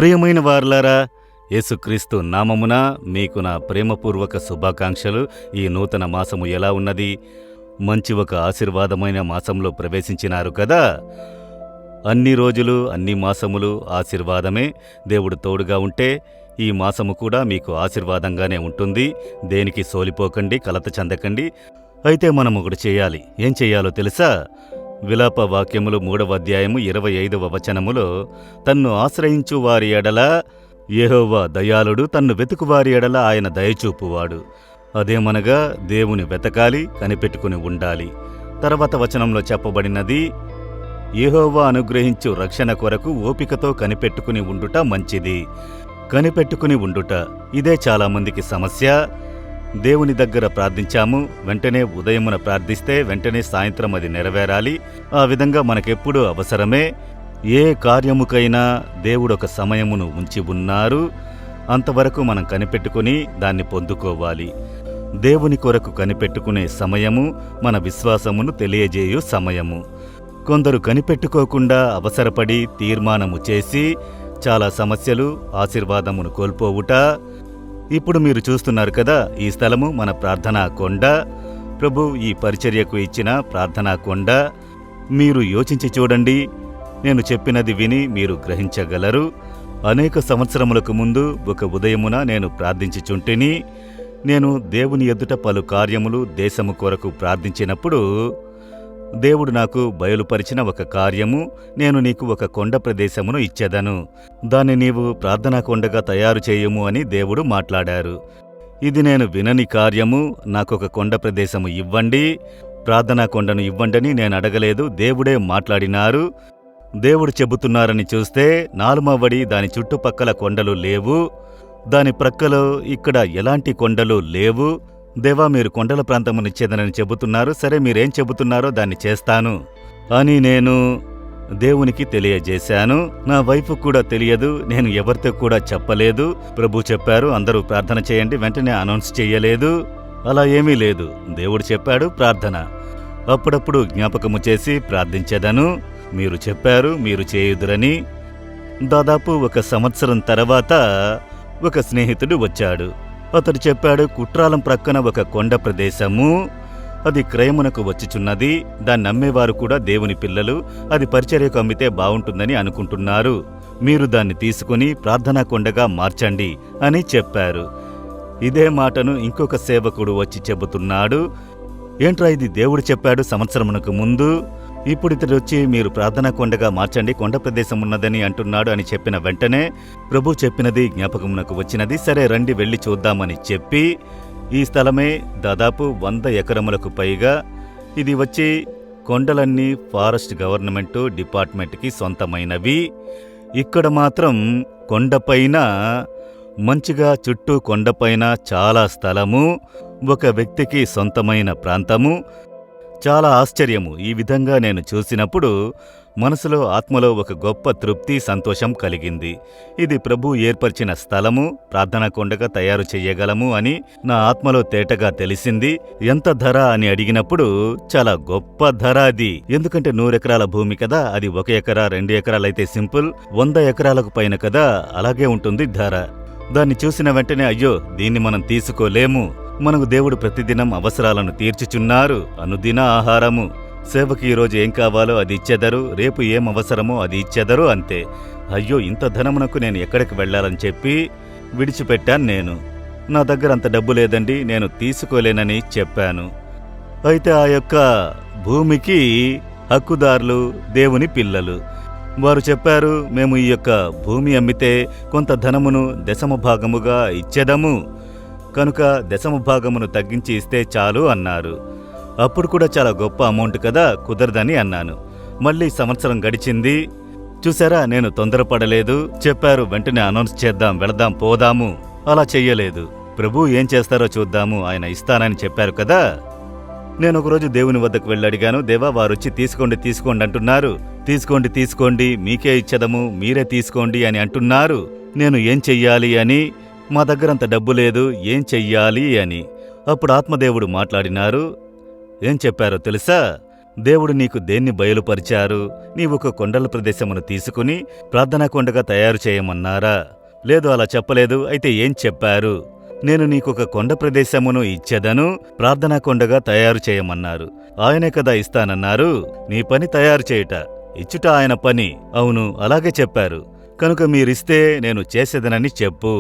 ప్రియమైన వారలారా, యేసుక్రీస్తు నామమున మీకు నా ప్రేమపూర్వక శుభాకాంక్షలు. ఈ నూతన మాసము ఎలా ఉన్నది? మంచి ఒక ఆశీర్వాదమైన మాసంలో ప్రవేశించినారు కదా. అన్ని రోజులు అన్ని మాసములు ఆశీర్వాదమే. దేవుడు తోడుగా ఉంటే ఈ మాసము కూడా మీకు ఆశీర్వాదంగానే ఉంటుంది. దేనికి సోలిపోకండి, కలత చెందకండి. అయితే మనం ఒకటి చేయాలి. ఏం చెయ్యాలో తెలుసా? విలాప వాక్యములు 3వ అధ్యాయము 25వ వచనములో, తన్ను ఆశ్రయించు వారి ఎడల యెహోవా దయాళుడు, తన్ను వెతుకు వారి ఎడల ఆయన దయచూపువాడు. అదేమనగా దేవుని వెతకాలి, కనిపెట్టుకుని ఉండాలి. తర్వాత వచనంలో చెప్పబడినది, యెహోవా అనుగ్రహించు రక్షణ కొరకు ఓపికతో కనిపెట్టుకుని ఉండుట మంచిది. కనిపెట్టుకుని ఉండుట, ఇదే చాలామందికి సమస్య. దేవుని దగ్గర ప్రార్థించాము, వెంటనే ఉదయమున ప్రార్థిస్తే వెంటనే సాయంత్రం అది నెరవేరాలి. ఆ విధంగా మనకెప్పుడూ అవసరమే. ఏ కార్యముకైనా దేవుడొక సమయమును ఉంచి ఉన్నారు. అంతవరకు మనం కనిపెట్టుకుని దాన్ని పొందుకోవాలి. దేవుని కొరకు కనిపెట్టుకునే సమయము మన విశ్వాసమును తెలియజేయు సమయము. కొందరు కనిపెట్టుకోకుండా అవసరపడి తీర్మానము చేసి చాలా సమస్యలు, ఆశీర్వాదమును కోల్పోవుట. ఇప్పుడు మీరు చూస్తున్నారు కదా, ఈ స్థలము మన ప్రార్థనా కొండ. ప్రభు ఈ పరిచర్యకు ఇచ్చిన ప్రార్థనా కొండ. మీరు యోచించి చూడండి. నేను చెప్పినది విని మీరు గ్రహించగలరు. అనేక సంవత్సరములకు ముందు ఒక ఉదయమున నేను ప్రార్థించుచుంటిని. నేను దేవుని ఎదుట పలు కార్యములు దేశము కొరకు ప్రార్థించినప్పుడు దేవుడు నాకు బయలుపరిచిన ఒక కార్యము, నేను నీకు ఒక కొండ ప్రదేశమును ఇచ్చెదను, దాన్ని నీవు ప్రార్థనా కొండగా తయారు చేయుము అని దేవుడు మాట్లాడారు. ఇది నేను వినని కార్యము. నాకొక కొండ ప్రదేశము ఇవ్వండి, ప్రార్థనా కొండను ఇవ్వండని నేను అడగలేదు. దేవుడే మాట్లాడినారు. దేవుడు చెబుతున్నారని చూస్తే నాలుమవడి దాని చుట్టుపక్కల కొండలు లేవు. దాని ప్రక్కలో ఇక్కడ ఎలాంటి కొండలు లేవు. దేవా, మీరు కొండల ప్రాంతమునిచ్చేదనని చెబుతున్నారు. సరే, మీరేం చెబుతున్నారో దాన్ని చేస్తాను అని నేను దేవునికి తెలియజేశాను. నా వైఫ్ కూడా తెలియదు, నేను ఎవరితో కూడా చెప్పలేదు. ప్రభు చెప్పారు, అందరూ ప్రార్థన చేయండి, వెంటనే అనౌన్స్ చెయ్యలేదు. అలా ఏమీ లేదు. దేవుడు చెప్పాడు, ప్రార్థన. అప్పుడప్పుడు జ్ఞాపకము చేసి ప్రార్థించేదను. మీరు చెప్పారు, మీరు చేయుదురని. దాదాపు 1 సంవత్సరం తర్వాత ఒక స్నేహితుడు వచ్చాడు. అతడు చెప్పాడు, కుట్రాలం ప్రక్కన ఒక కొండ ప్రదేశము, అది క్రయమునకు వచ్చిచున్నది. దాన్ని అమ్మేవారు కూడా దేవుని పిల్లలు. అది పరిచర్యకు అమ్మితే బావుంటుందని అనుకుంటున్నారు. మీరు దాన్ని తీసుకుని ప్రార్థనా కొండగా మార్చండి అని చెప్పారు. ఇదే మాటను ఇంకొక సేవకుడు వచ్చి చెబుతున్నాడు. ఏంట్రా ఇది, దేవుడు చెప్పాడు సంవత్సరమునకు ముందు, ఇప్పుడు ఇతడు వచ్చి మీరు ప్రార్థనా కొండగా మార్చండి, కొండ ప్రదేశం ఉన్నదని అంటున్నాడు అని చెప్పిన వెంటనే ప్రభు చెప్పినది జ్ఞాపకమునకు వచ్చినది. సరే రండి, వెళ్ళి చూద్దామని చెప్పి, ఈ స్థలమే దాదాపు 100 ఎకరములకు పైగా. ఇది వచ్చి కొండలన్నీ ఫారెస్ట్ గవర్నమెంటు డిపార్ట్మెంట్కి సొంతమైనవి. ఇక్కడ మాత్రం కొండపైన మంచిగా, చుట్టూ కొండపైన చాలా స్థలము, ఒక వ్యక్తికి సొంతమైన ప్రాంతము. చాలా ఆశ్చర్యము. ఈ విధంగా నేను చూసినప్పుడు మనసులో, ఆత్మలో ఒక గొప్ప తృప్తి, సంతోషం కలిగింది. ఇది ప్రభు ఏర్పరిచిన స్థలము, ప్రార్థనా కొండగా తయారు చెయ్యగలము అని నా ఆత్మలో తేటగా తెలిసింది. ఎంత ధర అని అడిగినప్పుడు చాలా గొప్ప ధర అది. ఎందుకంటే 100 ఎకరాల భూమి కదా, అది 1 ఎకరా 2 ఎకరాలైతే సింపుల్, 100 ఎకరాలకు పైన కదా, అలాగే ఉంటుంది ధర. దాన్ని చూసిన వెంటనే అయ్యో, దీన్ని మనం తీసుకోలేము. మనకు దేవుడు ప్రతిదినం అవసరాలను తీర్చుచున్నారు. అనుదిన ఆహారము. సేవకి ఈరోజు ఏం కావాలో అది ఇచ్చెదరు, రేపు ఏం అవసరమో అది ఇచ్చెదరు, అంతే. అయ్యో, ఇంత ధనమునకు నేను ఎక్కడికి వెళ్ళాలని చెప్పి విడిచిపెట్టాను. నేను నా దగ్గర అంత డబ్బు లేదండి, నేను తీసుకోలేనని చెప్పాను. అయితే ఆ యొక్క భూమికి హక్కుదారులు దేవుని పిల్లలు. వారు చెప్పారు, మేము ఈ యొక్క భూమి అమ్మితే కొంత ధనమును 10వ భాగముగా ఇచ్చెదము, కనుక 10వ భాగమును తగ్గించి ఇస్తే చాలు అన్నారు. అప్పుడు కూడా చాలా గొప్ప అమౌంట్ కదా, కుదరదని అన్నాను. మళ్ళీ సంవత్సరం గడిచింది. చూసారా, నేను తొందరపడలేదు. చెప్పారు, వెంటనే అనౌన్స్ చేద్దాం, వెళదాం, పోదాము. అలా చెయ్యలేదు. ప్రభు ఏం చేస్తారో చూద్దాము, ఆయన ఇస్తానని చెప్పారు కదా. నేను ఒకరోజు దేవుని వద్దకు వెళ్ళి అడిగాను, దేవా, వారొచ్చి తీసుకోండి అంటున్నారు. తీసుకోండి, మీకే ఇచ్చేదము, మీరే తీసుకోండి అని అంటున్నారు. నేను ఏం చెయ్యాలి అని, మా దగ్గరంత డబ్బు లేదు, ఏం చెయ్యాలి అని. అప్పుడు ఆత్మదేవుడు మాట్లాడినారు. ఏం చెప్పారో తెలుసా? దేవుడు నీకు దేన్ని బయలుపరిచారు? నీవొక కొండల ప్రదేశమును తీసుకుని ప్రార్థనా కొండగా తయారు చేయమన్నారా? లేదు, అలా చెప్పలేదు. అయితే ఏం చెప్పారు? నేను నీకొక కొండ ప్రదేశమును ఇచ్చెదను, ప్రార్థనా కొండగా తయారు చేయమన్నారు. ఆయనే కదా ఇస్తానన్నారు. నీ పని తయారు చేయుట, ఇచ్చుట ఆయన పని. అవును, అలాగే చెప్పారు. కనుక మీరిస్తే నేను చేసేదనని చెప్పు.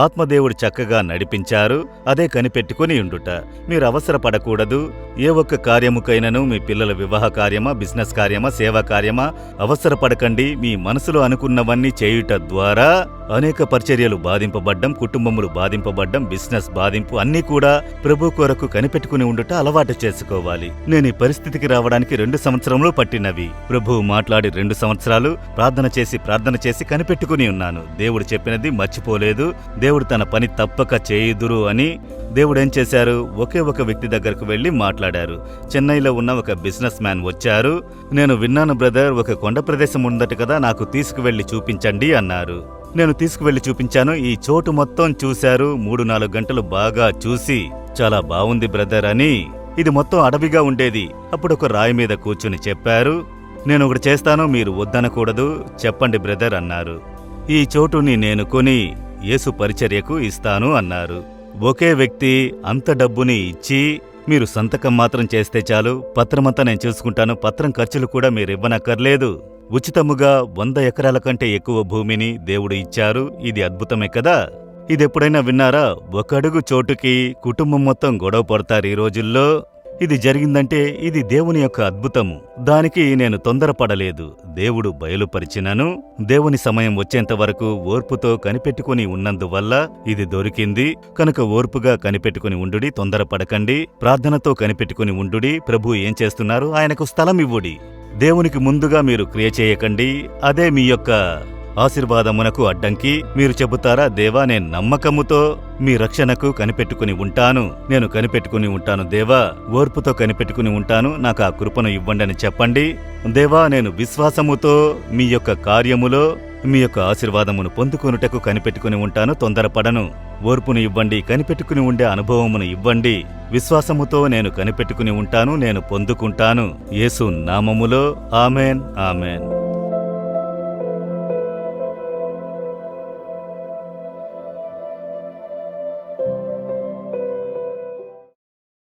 ఆత్మదేవుడు చక్కగా నడిపించారు, అదే కనిపెట్టుకుని ఉండుట. మీరు అవసరపడకూడదు. ఏ ఒక్క కార్యముకైనను, మీ పిల్లల వివాహ కార్యమా, బిజినెస్ కార్యమా, సేవా కార్యమా, అవసరపడకండి. మీ మనసులో అనుకున్నవన్నీ చేయుట ద్వారా అనేక పరిచర్యలు బాధింపబడ్డం, కుటుంబములు బాధింపబడ్డం, బిజినెస్ బాధింపు అన్నీ కూడా ప్రభు కొరకు కనిపెట్టుకుని ఉండుట అలవాటు చేసుకోవాలి. నేను ఈ పరిస్థితికి రావడానికి 2 సంవత్సరములు పట్టినవి. ప్రభువు మాట్లాడి 2 సంవత్సరాలు ప్రార్థన చేసి కనిపెట్టుకుని ఉన్నాను. దేవుడు చెప్పినది మర్చిపోలేదు. దేవుడు తన పని తప్పక చేయుదురు అని దేవుడేం చేశారు? ఒకే ఒక వ్యక్తి దగ్గరకు వెళ్లి మాట్లాడారు. చెన్నైలో ఉన్న ఒక బిజినెస్ మ్యాన్ వచ్చారు. నేను విన్నాను బ్రదర్, ఒక కొండ ప్రదేశం ఉందట కదా, నాకు తీసుకువెళ్లి చూపించండి అన్నారు. నేను తీసుకువెళ్లి చూపించాను. ఈ చోటు మొత్తం చూశారు. 3-4 గంటలు బాగా చూసి, చాలా బావుంది బ్రదర్ అని. ఇది మొత్తం అడవిగా ఉండేది. అప్పుడు ఒక రాయి మీద కూర్చుని చెప్పారు, నేను ఒకటి చేస్తాను, మీరు వద్దనకూడదు, చెప్పండి బ్రదర్ అన్నారు. ఈ చోటుని నేను కొని యేసు పరిచర్యకు ఇస్తాను అన్నారు. ఒకే వ్యక్తి అంత డబ్బుని ఇచ్చి, మీరు సంతకం మాత్రం చేస్తే చాలు, పత్రమంతా నేను చూసుకుంటాను, పత్రం ఖర్చులు కూడా మీరివ్వనక్కర్లేదు. ఉచితముగా 100 ఎకరాల కంటే ఎక్కువ భూమిని దేవుడు ఇచ్చారు. ఇది అద్భుతమే కదా. ఇదెప్పుడైనా విన్నారా? ఒక అడుగు చోటుకి కుటుంబం మొత్తం గొడవ పడతారు ఈ రోజుల్లో. ఇది జరిగిందంటే ఇది దేవుని యొక్క అద్భుతము. దానికి నేను తొందరపడలేదు. దేవుడు బయలుపరిచినను, దేవుని సమయం వచ్చేంత వరకు ఓర్పుతో కనిపెట్టుకుని ఉన్నందువల్ల ఇది దొరికింది. కనుక ఓర్పుగా కనిపెట్టుకుని ఉండుడి, తొందరపడకండి. ప్రార్థనతో కనిపెట్టుకుని ఉండుడి. ప్రభు ఏం చేస్తున్నారు? ఆయనకు స్థలం ఇవ్వుడి. దేవునికి ముందుగా మీరు క్రియ చేయకండి. అదే మీ యొక్క ఆశీర్వాదమునకు అడ్డంకి. మీరు చెబుతారా, దేవా నేను నమ్మకముతో మీ రక్షణకు కనిపెట్టుకుని ఉంటాను, నేను కనిపెట్టుకుని ఉంటాను దేవా, ఓర్పుతో కనిపెట్టుకుని ఉంటాను, నాకు ఆ కృపను ఇవ్వండి అని చెప్పండి. దేవా నేను విశ్వాసముతో మీ యొక్క కార్యములో మీ యొక్క ఆశీర్వాదమును పొందుకొనుటకు కనిపెట్టుకుని ఉంటాను, తొందరపడను. ఓర్పును ఇవ్వండి, కనిపెట్టుకుని ఉండే అనుభవమును ఇవ్వండి. విశ్వాసముతో నేను కనిపెట్టుకుని ఉంటాను, నేను పొందుకుంటాను. యేసు నామములో ఆమెన్, ఆమెన్.